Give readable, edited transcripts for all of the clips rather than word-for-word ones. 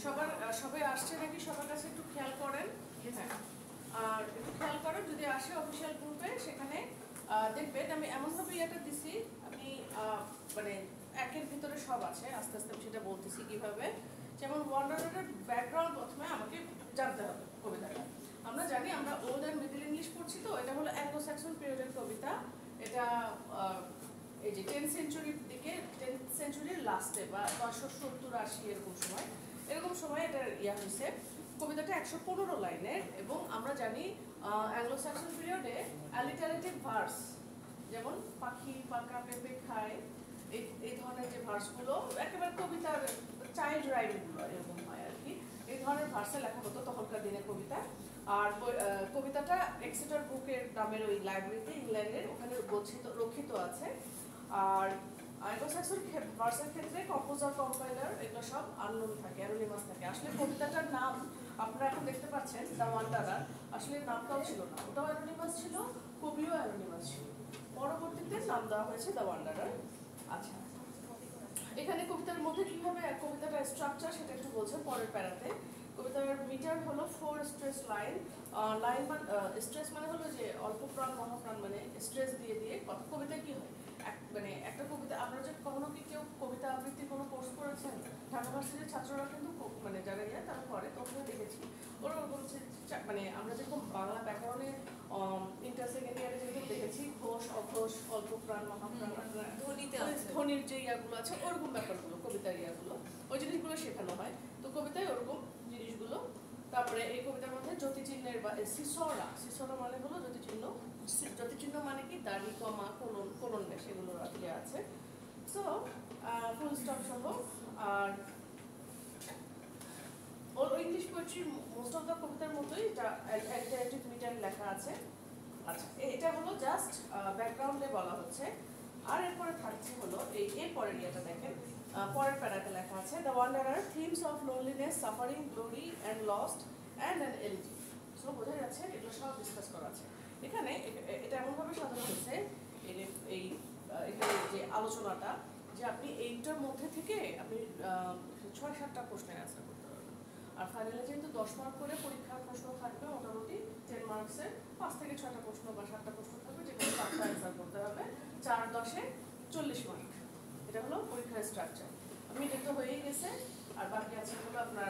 সবাই আসছে নাকি সবার কাছে একটু খেয়াল করেন। হ্যাঁ, আর একটু খেয়াল করেন যদি আসে অফিসিয়াল গ্রুপে, সেখানে দেখবেন আমি এমনভাবে ইয়েটা দিছি, আমি মানে একের ভিতরে সব আছে, আস্তে আস্তে আমি সেটা বলতেছি কিভাবে। যেমন ওয়ান্ডারের ব্যাকগ্রাউন্ড প্রথমে আমাকে জানতে হবে কবিতাটা। আমরা জানি আমরা ওল্ড অ্যান্ড মিডল ইংলিশ পড়ছি, তো এটা হলো অ্যাংলো স্যাক্সন পিরিয়ডের কবিতা। এটা এই যে 10th সেঞ্চুরির দিকে, 10th সেঞ্চুরির লাস্টে বা 1970-80 এরকম সময় এটা ইয়া হয়েছে। কবিতাটা 115 লাইনের, এবং আমরা জানি অ্যাংলো স্যাক্সন পিরিয়ডে অ্যালিটারেটিভ ভার্স, যেমন পাখি পাকা পেঁপে খায়, এই ধরনের যে ভার্সগুলো একেবারে কবিতার চাইল্ড রাইমগুলো এরকম হয় আর কি, এই ধরনের ভার্সে লেখা হতো তখনকার দিনে কবিতা। আর কবিতাটা এক্সেটার বুকের নামের ওই লাইব্রেরিতে ইংল্যান্ডের ওখানে রক্ষিত আছে। আর অ্যাংলো-স্যাক্সন ভার্সের ক্ষেত্রে কম্পোজার, কম্পাইলার এগুলো সব আননোন থাকে, অ্যানোনিমাস থাকে। আসলে কবিতাটার নাম আপনারা এখন দেখতে পাচ্ছেন দ্য ওয়ান্ডারার, আসলে নামটাও ছিল না, ওটাও অ্যানোনিমাস ছিল, কবিও অ্যানোনিমাস ছিল, পরবর্তীতে নাম দেওয়া হয়েছে দ্য ওয়ান্ডারার। আচ্ছা, এখানে কবিতার মধ্যে কিভাবে কবিতাটা স্ট্রাকচার সেটা একটু বলছে পরের প্যারাতে। কবিতার মিটার হলো 4 স্ট্রেস লাইন। লাইন মানে স্ট্রেস মানে হলো যে অল্প প্রাণ মহাপ্রাণ, মানে স্ট্রেস দিয়ে দিয়ে কবিতায় কি হয়, মানে একটা কবিতা, আমরা যে কখনো কি কেউ কবিতা আবৃত্তির কোনো কোর্স করেছেন, ঢাকা ভার্সিটির ছাত্ররা কিন্তু মানে যারা ইয়ে তারা করে, তখন দেখেছি ওরা বলছে মানে আমরা যেরকম বাংলা ব্যাকরণে ইন্টার সেকেন্ড ইয়ারে যেরকম দেখেছি ঘোষ অঘোষ অল্প প্রাণ মহাপ্রাণ ধ্বনির যে ইয়াগুলো আছে ওরকম ব্যাপারগুলো, কবিতার ইয়াগুলো ওই জিনিসগুলো শেখানো হয়। তো কবিতায় ওরকম জিনিসগুলো। তারপরে এই কবিতার মধ্যে জ্যোতিচিহ্নের বা সিসরা মানে হলো জ্যোতিচিহ্ন, জ্যোতিচিহ্ন মানে কি দাড়ি কমা কোলন সেগুলো ইয়ে আছে। সো ফুল স্টপ সহ। আর English poetry most of the কবিতার মতোই এটা অ্যালিটারেটিভ মিটার লেখা আছে। আচ্ছা, এটা হলো জাস্ট ব্যাকগ্রাউন্ডে বলা হচ্ছে। আর এরপরে থাকছে হলো এই পরের ইয়েটা দেখেন, পরের প্যারাতে লেখা আছে the wanderer themes of loneliness, suffering, glory and lost and an elegy. So বোঝা যাচ্ছে এগুলো সব ডিসকাস করা আছে এখানে। এটা এমনভাবে সাজানো হয়েছে এই এখানে যে আলোচনাটা, যে আপনি এইটার মধ্যে থেকে আপনি 6-7টা প্রশ্নের অ্যান্সার করতে পারবেন। আর ফাইনালে যেহেতু 10 মার্ক করে পরীক্ষার প্রশ্ন থাকবে, মোটামুটি 10 মার্কসের 5 থেকে 6টা প্রশ্ন বা 7টা প্রশ্ন থাকবে, যেগুলো 7টা অ্যান্সার করতে হবে। 4-10-এ 40 মার্ক। এটা হলো পরীক্ষার স্ট্রাকচার। আমি এটা তো হয়েই গেছে, আর বাকি আছে হলো আপনার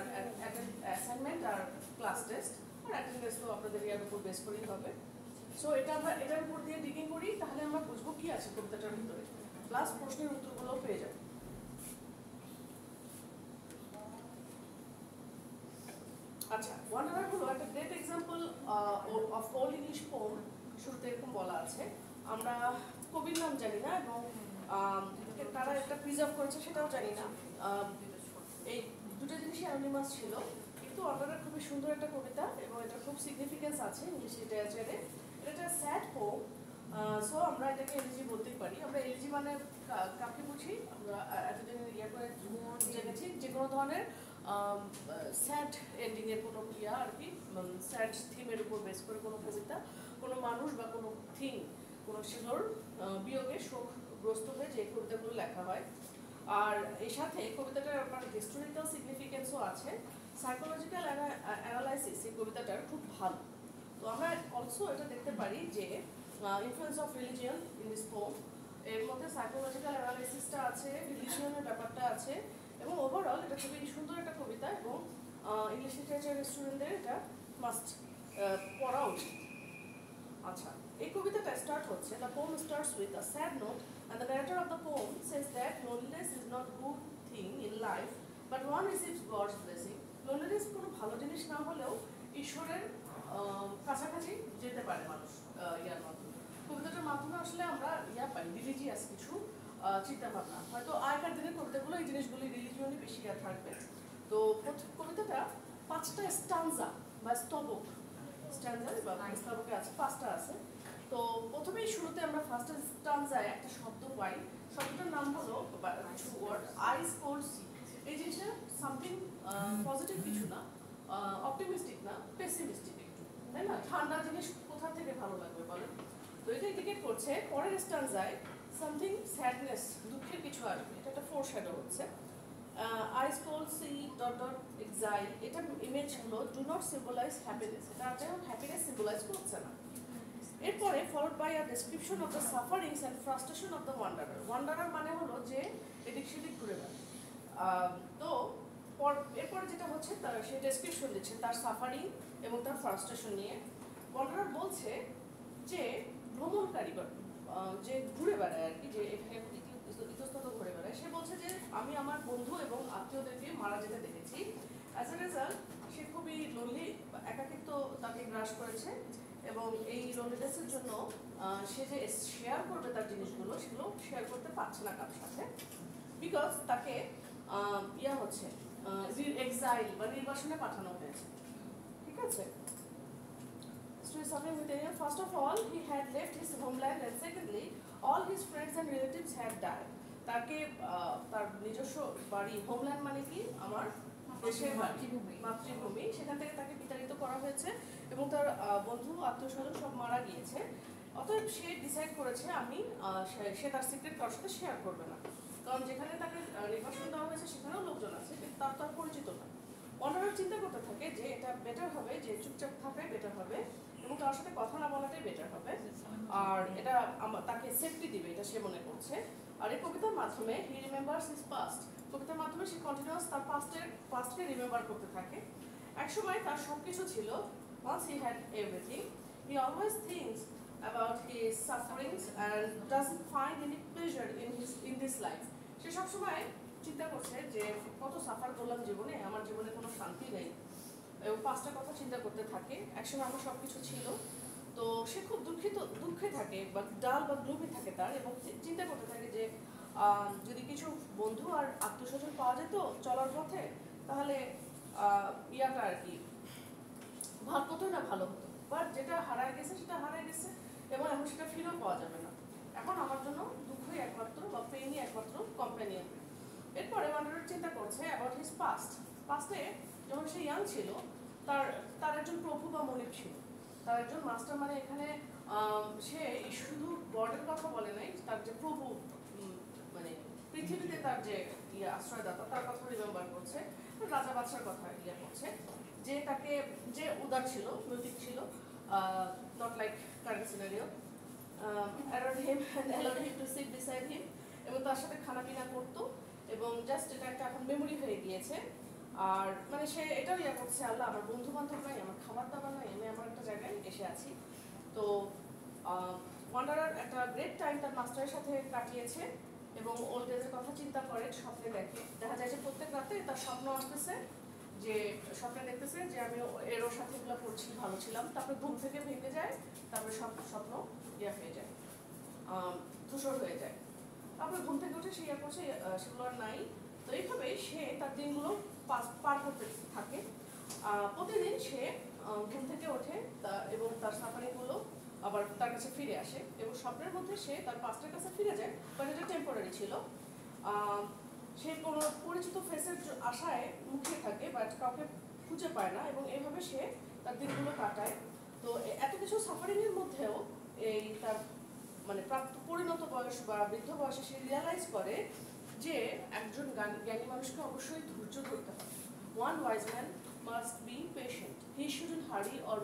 অ্যাসাইনমেন্ট আর ক্লাস টেস্ট। আর অ্যাটেন্ডেন্স তো আপনাদের ইয়ার উপর বেস করেই হবে। সো এটা আমরা এটার উপর দিয়ে ডিগিং করি, তাহলে আমরা বুঝবো কি আছে কবিতাটার ভিতরে, প্লাস প্রশ্নের উত্তরগুলোও পেয়ে যাবো। আচ্ছা, ওয়ান্ডারার হলো একটা great example of old English poem. শুরুতে এরকম বলা আছে, আমরা কবির নাম জানি না এবং তারা একটা প্রিজার্ভ করেছে সেটাও জানি না। এই দুটো জিনিসই অ্যানোনিমাস ছিল, কিন্তু ওয়ান্ডারার খুবই সুন্দর একটা কবিতা এবং এটা খুব সিগনিফিকেন্স আছে ইংলিশ লিটারেচারে। এটা একটা স্যাড পোম। সো আমরা এটাকে এলিজি বলতেই পারি। আমরা এলিজি মানে কাকে বুঝি, আমরা এতদিন ইয়ে করে জেনেছি যে কোনো ধরনের স্যাড এন্ডিংয়ের কোনো ইয়া আর কি, স্যাড থিমের উপর বেস করে কোনো কবিতা, কোনো মানুষ বা কোনো থিম, কোনো শিশুর বিয়োগে শোকগ্রস্ত হয়ে যে কবিতাগুলো লেখা হয়। আর এর সাথে কবিতাটার আপনার হিস্টোরিক্যাল সিগনিফিকেন্সও আছে, সাইকোলজিক্যাল অ্যানালাইসিস এই কবিতাটার খুব ভালো। তো আমরা অলসো এটা দেখতে পারি যে influence of religion in this poem, এর মধ্যে সাইকোলজিক্যাল অ্যানালাইসিসটা আছে, রিলিজিয়নের ব্যাপারটা আছে, এবং ওভারঅল এটা খুবই সুন্দর একটা কবিতা এবং ইংলিশ লিটারেচার স্টুডেন্টদের এটা মাস্ট পড়া উচিত। আচ্ছা, এই কবিতাটা স্টার্ট হচ্ছে, the poem starts with a sad note and the narrator of the poem says that loneliness is not good thing in life but one receives God's blessing. Loneliness কোনো ভালো জিনিস না হলেও ঈশ্বরের কাছাকাছি যেতে পারে মানুষ ইয়ার মাধ্যমে। কবিতাটার মাধ্যমে আসলে আমরা ইয়া পাই রিলিজিয়াস কিছু চিন্তা ভাবনা। হয়তো আগেকার দিনের কবিতাগুলো এই জিনিসগুলি রিলিজিয়নই বেশি ইয়া থাকবে। তো কবিতাটা 5টা স্টানজা বা স্তবক, স্ট্যান্ডার বা স্তবকে আছে 5টা আছে। তো প্রথমেই শুরুতে আমরা ফার্স্ট স্টানজায় একটা শব্দ পাই, শব্দটার নাম হলো কিছু ওয়ার্ড, আইস কোল্ড সি। এই জিনিসটা সামথিং পজিটিভ কিছু না, অপটিমিস্টিক না, পেসিমিস্টিক একটু, তাই না? ঠান্ডা জিনিস কোথা থেকে ভালো লাগবে বলেন? তো এটা ইন্ডিকেট করছে পরের স্টানজায় সামথিং স্যাডনেস, দুঃখের কিছু আসবে, এটা একটা ফোরশ্যাডো হচ্ছে। I scroll see dot dot exile, এটা ইমেজ হলো do not symbolize happiness, এটা আসলে হ্যাপিনেস সিম্বলাইজ করছে না। এরপরে followed by a description of the sufferings and frustration of the wanderer. Wanderer মানে হলো যে এদিক সেদিক ঘুরে বেড়ায়। তো এরপরে যেটা হচ্ছে তার সে ডেসক্রিপশন দিচ্ছে তার সাফারিং এবং তার ফ্রাস্ট্রেশন নিয়ে। ওয়ান্ডারার বলছে যে ভ্রমণকারী যে ঘুরে বেড়ায় আর কি, যে এখানে ইতস্তত ঘুরে বেড়ায়, সে বলছে যে আমি আমার বন্ধু এবং আত্মীয়দেরকে মারা যেতে দেখেছি। অ্যাজ এ রেজাল্ট সে খুবই লোনলি, একাকিত্ব তাকে গ্রাস করেছে এবং এই লোনলিনেসের জন্য সে যে শেয়ার করবে তার জিনিসগুলো সেগুলো শেয়ার করতে পারছে না কারোর সাথে, বিকজ তাকে হচ্ছে এক্সাইল বা নির্বাসনে পাঠানো হয়েছে। ঠিক আছে? Suffering with alien. First of all, he had left his homeland, and secondly, all his friends and relatives had died. তাকে তার নিজস্ব বাড়ি, হোমল্যান্ড মানে কি আমার দেশের মাতৃভূমি, সেখান থেকে তাকে বিতাড়িত করা হয়েছে এবং তার বন্ধু আত্মীয় স্বজন সব মারা গিয়েছে। অতএব সে ডিসাইড করেছে সে তার সিক্রেট কারোর সাথে শেয়ার করবে না, কারণ যেখানে তাকে নির্বাসন দেওয়া হয়েছে সেখানেও লোকজন আছে কিন্তু তার পরিচিত না। ওয়ান্ডারার চিন্তা করতে থাকে যে এটা বেটার হবে, যে চুপচাপ থাকাই বেটার হবে এবং তার সাথে কথা না বলাটাই বেটার হবে, আর এটা তাকে সেফটি দিবে, এটা সে মনে করছে। আর এই কবিতার মাধ্যমে হি রিমেম্বারস হিজ পাস্ট, কবিতার মাধ্যমে সে কন্টিনিউয়াস তার পাস্টকে রিমেম্বার করতে থাকে। একসময় তার সব কিছু ছিল, once he had everything, he always thinks about his sufferings and doesn't find any pleasure in this life. সে সবসময় চিন্তা করছে যে কত সাফার করলাম জীবনে, আমার জীবনে কোনো শান্তি নেই, এবং পাঁচটা কথা চিন্তা করতে থাকে। একসময় আমার সব কিছু ছিল, তো সে খুব দুঃখে থাকে বা ডাল বা গ্লুমি থাকে তার, এবং চিন্তা করতে থাকে যে যদি কিছু বন্ধু আর আত্মীয় স্বজন পাওয়া যেত চলার পথে, তাহলে ইয়াটা আর কি কতই না ভালো হতো। বাট যেটা হারায় গেছে সেটা হারায় গেছে এবং এখন সেটা ফিরেও পাওয়া যাবে না। এখন আমার জন্য দুঃখই একমাত্র বা পেইনই একমাত্র কম্প্যানিয়ন। এরপরে ওয়ান্ডারার চিন্তা করছে অ্যাবাউট হিজ পাস্টে যখন সে ইয়াং ছিল তার একজন প্রভু বা মনিব ছিল, তার একজন মাস্টার, মানে এখানে সে শুধু গডের কথা বলে নাই, তার যে প্রভু, মানে পৃথিবীতে তার যে আশ্রয়দাতা, তার কথা রিমেম্বার করছে, রাজা বাদশার কথা করছে, যে তাকে যে উদার ছিল, নৈতিক ছিল, not like current scenario, around him and allowed him to sit beside him, এবং তার সাথে খানা পিনা করতো, এবং জাস্ট এটা একটা এখন মেমোরি হয়ে গিয়েছে। আর মানে সে এটাও করছে, আল্লাহ আমার বন্ধু বান্ধব নাই, আমার খাবার দাবার নাই, আমি আমার একটা জায়গায় এসে আছি। তো ওয়ান্ডারার একটা গ্রেট টাইম তার মাস্টারের সাথে কাটিয়েছে এবং ওল্ড এজের কথা চিন্তা করে, স্বপ্নে দেখা যায় যে প্রত্যেক রাতে তার স্বপ্ন আসতেছে, যে স্বপ্নে দেখতেছে যে আমি এরও সাথে এগুলো পড়ছি, ভালো ছিলাম, তারপরে ঘুম থেকে ভেঙে যায়, তারপরে স্বপ্ন হয়ে যায়, ধূসর হয়ে যায়, তারপরে ঘুম থেকে উঠে সে করছে সেগুলো আর নাই। তো এইভাবে সে তার দিনগুলো পার করতে থাকে। প্রতিদিন সে ঘুম থেকে ওঠে এবং তার সাফারিংগুলো আবার তার কাছে ফিরে আসে, এবং স্বপ্নের মধ্যে সে তার পাস্টের কাছে ফিরে যায়, বাট এটা টেম্পোরারি ছিল। সে কোনো পরিচিত ফেসের আশায় মুখিয়ে থাকে, বাট কাউকে খুঁজে পায় না, এবং এইভাবে সে তার দিনগুলো কাটায়। তো এত কিছু সাফারিংয়ের মধ্যেও এই তার মানে পরিণত বয়স বা বৃদ্ধ বয়সে সে রিয়ালাইজ করে যে একজন জ্ঞানী মানুষকে অবশ্যই ধৈর্য ধরতে হবে। One wise man must be patient, he shouldn't হারি অর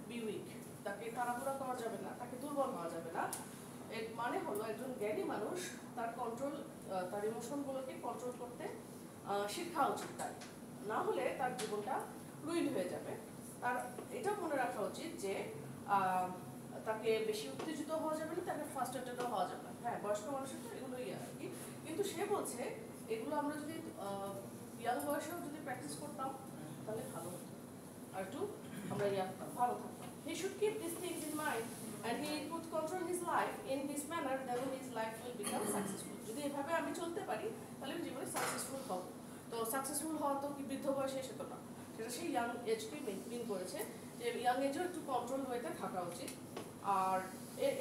বি উইক। তাকে তাড়াহুড়া করা যাবে না, তাকে দুর্বল হওয়া যাবে না। এর মানে হলো একজন জ্ঞানী মানুষ তার ইমোশনগুলোকে কন্ট্রোল করতে শেখা উচিত, তাই না হলে তার জীবনটা রুইন হয়ে যাবে। তার এটা মনে রাখা উচিত যে তাকে বেশি উত্তেজিত হওয়া যাবে না, তাকে ফার্স্ট্রেটেডও হওয়া যাবে না। হ্যাঁ, বয়স্ক মানুষের তো এগুলোই আর কি, কিন্তু সে বলছে এগুলো আমরা যদি ইয়াং বয়সেও যদি প্র্যাকটিস করতাম তাহলে ভালো হতো, আর একটু আমরা ভালো থাকতাম। He should keep these things in mind and he could control his life in this manner, then his life will become successful. যদি এভাবে আমি চলতে পারি তাহলে আমি জীবনে সাকসেসফুল হব। তো সাকসেসফুল হওয়া তো কি বৃদ্ধ বয়সে এসে তো না, সেটা সেই ইয়াং এজকে মিন করেছে, যে ইয়াং এজও একটু কন্ট্রোল ওয়েতে থাকা উচিত। আর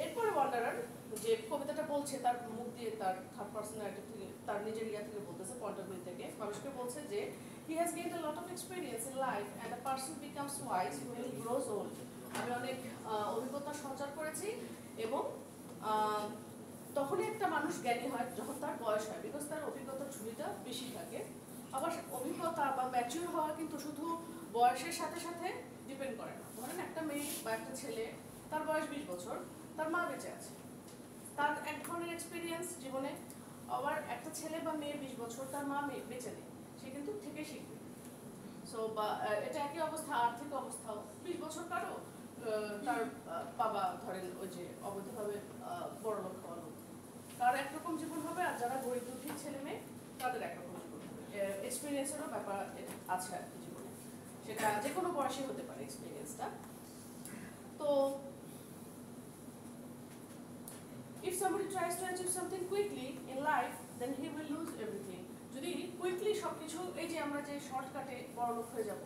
এরপরে ওয়ান্ডারার যে কবিতাটা বলছে তার মুখ দিয়ে, তার থার্ড পার্সন থেকে, তার নিজের থেকে বলতেছে, পয়েন্ট অফ ভিউ থেকে মানুষকে বলছে যে he has gained a lot of experience in life and a person becomes wise when he grows old. আমি অনেক অভিজ্ঞতা সঞ্চার করেছি এবং তখনই একটা মানুষ মানুষ জ্ঞানী হয় যখন তার বয়স হয়, বিকজ তার অভিজ্ঞতার ঝুলিটা বেশি থাকে। আবার অভিজ্ঞতা বা ম্যাচিউর হওয়া কিন্তু শুধু বয়সের সাথে সাথে ডিপেন্ড করে না। ধরেন একটা মেয়ে বা একটা ছেলে, তার বয়স 20 বছর, তার মা বেঁচে আছে, তার এক ধরনের এক্সপিরিয়েন্স জীবনে। আবার একটা ছেলে বা মেয়ে 20 বছর, তার মা বেঁচে নেই, সে কিন্তু থেকে শিখবে। সো বা এটা একই অবস্থা, আর্থিক অবস্থাও 20 বছর কারো, তার বাবা ধরেন ওই যে অবৈধভাবে বড় লোক হওয়া লোক, তার একরকম জীবন হবে, আর যারা গরিব দুঃখী ছেলে মেয়ে তাদের একরকম জীবন হবে। এক্সপিরিয়েন্সেরও ব্যাপার আছে আর কি জীবনে, সেটা যে কোনো বয়সে হতে পারে এক্সপিরিয়েন্সটা। তো if somebody tries to achieve something quickly in life, then he will lose everything. যদি কুইকলি সবকিছু, এই যে আমরা যে শর্টকাটে বড় লোক হয়ে যাব,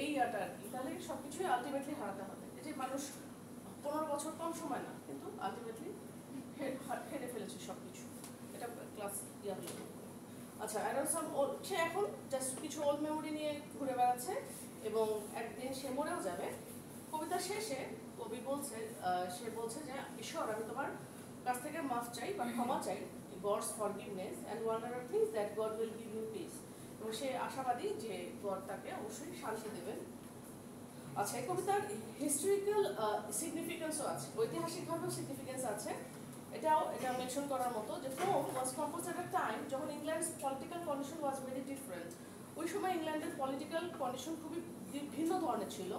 এইটা আর কি, তাহলে সবকিছুই আলটিমেটলি হারাতে হবে। এই যে মানুষ 15 বছর কম সময় না, কিন্তু আলটিমেটলি হেরে ফেলেছে সবকিছু। এটা ক্লাস ইয়ার। আচ্ছা, সে এখন জাস্ট কিছু ওল্ড মেমোরি নিয়ে ঘুরে বেড়াচ্ছে এবং একদিন সে মরেও যাবে। কবিতার শেষে কবি বলছে, সে বলছে যে ঈশ্বর, আমি তোমার কাছ থেকে মাফ চাই বা ক্ষমা চাই, God's forgiveness, and wonder things that God will give you peace. এবং সে আশাবাদী যে গড তাকে অবশ্যই শান্তি দেবেন। আচ্ছা, এই কবিতার হিস্টোরিক্যাল সিগনিফিকেন্সও আছে, ঐতিহাসিকভাবেও সিগনিফিকেন্স আছে। এটা মেনশন করার মতো যে poem was composed at a time যখন England's political condition was very different. ওই সময় ইংল্যান্ডের পলিটিক্যাল কন্ডিশন খুবই ভিন্ন ধরনের ছিল।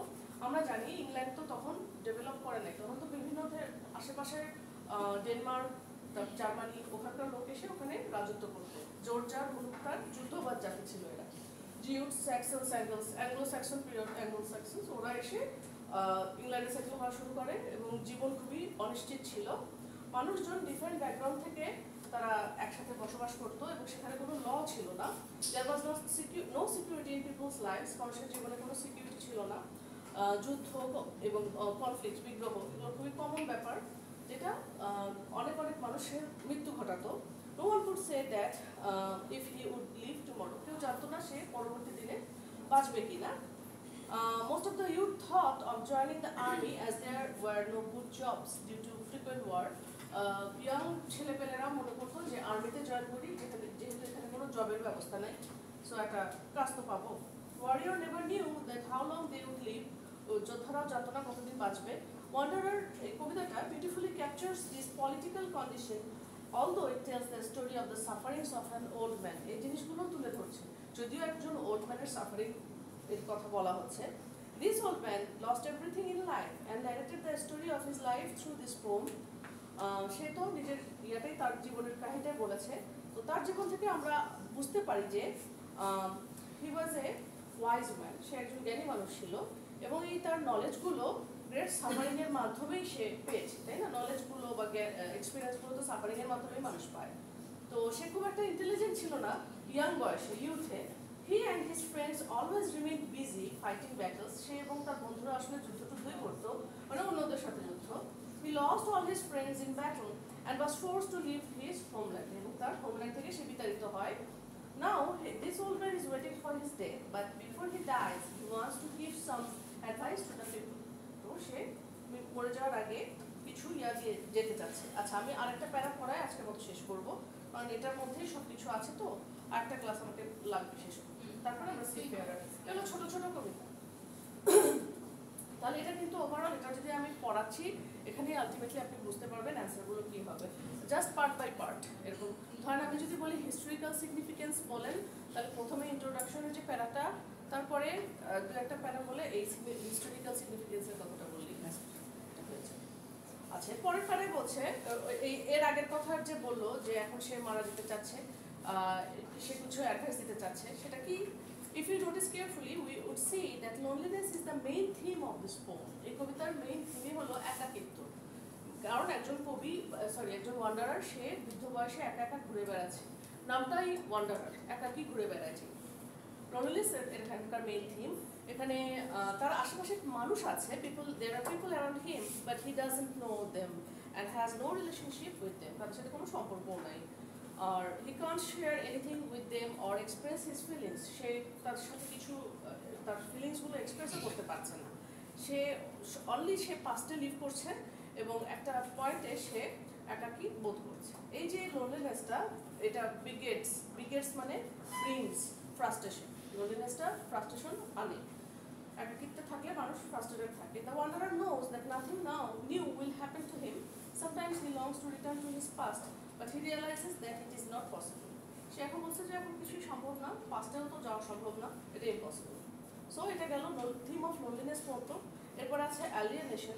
আমরা জানি ইংল্যান্ড তো তখন ডেভেলপ করে নাই, তখন তো বিভিন্ন আশেপাশে ডেনমার্ক, জার্মানি, ওখানকার লোক এসে ওখানে রাজত্ব করতো। জর্জার মুলুকতার যুদ্ধবাদ জাতি ছিল এরা, Jute, Saxon, Anglo Saxon period, Anglo Saxon, ওরা এসে ইংল্যান্ডে সেটেল হওয়া শুরু করে এবং জীবন খুবই অনিশ্চিত ছিল। মানুষজন ডিফারেন্ট ব্যাকগ্রাউন্ড থেকে তারা একসাথে বসবাস করতো এবং সেখানে কোনো ল ছিল না। There was no security in people's lifes, মানুষের জীবনে কোনো সিকিউরিটি ছিল না। যুদ্ধ এবং কনফ্লিক্ট, বিগ্রহ, এগুলো খুবই কমন ব্যাপার, যেটা অনেক মানুষের মৃত্যু ঘটাতো। No one could say that if he would live tomorrow, কেউ জানতো না সে পরবর্তী দিনে বাঁচবে কিনা। Most of the youth thought of joining the army as there were no good jobs due to frequent war. Young ছেলেপেলেরা মনে করতো যে আর্মিতে জয়েন করি, যেহেতু এখানে কোনো জবের ব্যবস্থা নেই, সো একটা কাজ তো পাবো। Warrior never knew that how long they would live, যোদ্ধারাও জানতো না কতদিন বাঁচবে। ওয়ান্ডারার এই কবিতাটা beautifully captures this political condition, although it tells the story of the sufferings of an old man. এই জিনিসগুলো তুলে ধরছে, যদিও একজন ওল্ড ম্যানের সাফারিং এর কথা বলা হচ্ছে। This old man lost everything in life and narrated the story of his life through this poem. সে তো নিজের ইয়াটাই তার জীবনের কাহিনীটাই বলেছে। তো তার জীবন থেকে আমরা বুঝতে পারি যে হি ওয়াজ এ ওয়াইজ ম্যান, সে একজন জ্ঞানী মানুষ ছিল এবং এই তার নলেজগুলো গ্রেট সাফারিং এর মাধ্যমেই সে পেয়েছে, তাই না? নলেজগুলো বা এক্সপিরিয়েন্সগুলো তো সাফারিং এর মাধ্যমেই মানুষ পায়। তো সে খুব একটা ইন্টেলিজেন্ট ছিল না ইয়াং বয়সে, ইউথে। He and his friends always remained busy fighting battles. সে এবং তার বন্ধুরা আসলে যুদ্ধই করতো, মানে অন্যদের সাথে যুদ্ধ। He lost all his friends in battle and was forced to leave his homeland. এবং তার হোমল্যান্ড থেকে সে বিতাড়িত হয়। Now this old man is waiting for his death, but before he dies, he wants to give some advice to the people. তো সে মরে যাওয়ার আগে কিছু ইয়া দিয়ে যেতে চাচ্ছে। আচ্ছা, আমি আরেকটা প্যারা পড়ায় আজকে মতো শেষ করবো, কারণ এটার মধ্যেই সব কিছু আছে। তো আরেকটা ক্লাস আমাকে লাগবে শেষ করতে, তারপরে আমরা এগুলো ছোট ছোট কবিতা। তাহলে এটা কিন্তু ওভারঅল, এটা যদি আমি পড়াচ্ছি এখানে আলটিমেটলি আপনি বুঝতে পারবেন অ্যান্সারগুলো কী হবে, জাস্ট পার্ট বাই পার্ট। এরকম ধরেন আমি যদি বলি হিস্টোরিক্যাল সিগনিফিকেন্স বলেন, তাহলে প্রথমে ইন্ট্রোডাকশনের যে প্যারাটা, তারপরে দু একটা প্যারা বলে এই হিস্টোরিক্যাল সিগনিফিকেন্সের কথাটা বললি হয়েছে। আচ্ছা, পরের প্যারায় বলছে এর আগের কথা যে বললো যে এখন সে মারা যেতে চাচ্ছে, সে কিছু অ্যাডভাইস দিতে চাচ্ছে, সেটা কি? If you notice carefully, we would see that loneliness is the main theme of this poem. এই কবিতার মেইন থিমই হলো একাকিত্ব। কারণ একজন একজন ওয়ান্ডারার, সে বৃদ্ধ বয়সে একা একা ঘুরে বেড়াচ্ছে, নামটাই ওয়ান্ডারার, একাকি ঘুরে বেড়াচ্ছে। loneliness এখানকার মেইন থিম। এখানে তার আশেপাশে মানুষ আছে, there are people around him, but he doesn't know them and has no relationship with them. তাদের সাথে কোনো সম্পর্ক নাই। আর he can't share anything with them or express his feelings. সে তাদের সাথে কিছু তার ফিলিংসগুলো এক্সপ্রেসও করতে পারছে না। সে পাস্টে লিভ করছে এবং একটা পয়েন্টে সে একাকী বোধ করছে। এই যে লোনলিনেসটা এটা বিগেটস মানে ব্রিংস ফ্রাস্ট্রেশন। লোনলিনেসটা ফ্রাস্ট্রেশন আনে। একাকিত্বে থাকলে মানুষ ফ্রাস্ট্রেটেড থাকে। The wanderer knows that nothing now new will happen to him. Sometimes he longs to return to his past, but he realizes that it is not possible. সে এখন বলছে যে এখন কিছুই সম্ভব না, পাস্টেও তো যাওয়া সম্ভব না, এটা ইম্পসিবল। সো এটা গেল থিম অফ লোনলিনেস পড়তো। এরপর আছে অ্যালিয়েনেশন।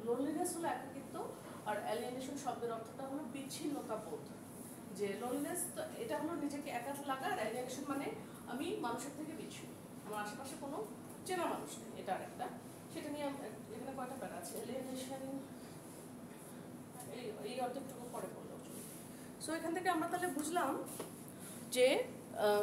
লোনলিনেস হলো একাকিত্ব, আর অ্যালিয়েনেশন শব্দের অর্থটা হলো বিচ্ছিন্নতা বোধ। যে লোনলিনেস তো এটা হলো নিজেকে একা লাগা, আর অ্যালিয়েনেশন মানে আমি মানুষের থেকে বিচ্ছিন্ন, আমার আশেপাশে কোনো চেনা মানুষ নেই, এটা আরেকটা। সেটা নিয়ে এখানে কয়টা প্যারা আছে, এলিয়েনেশন এই অর্ধেকটুকু পরে বললেও চলবে। সো এখান থেকে আমরা তাহলে বুঝলাম যে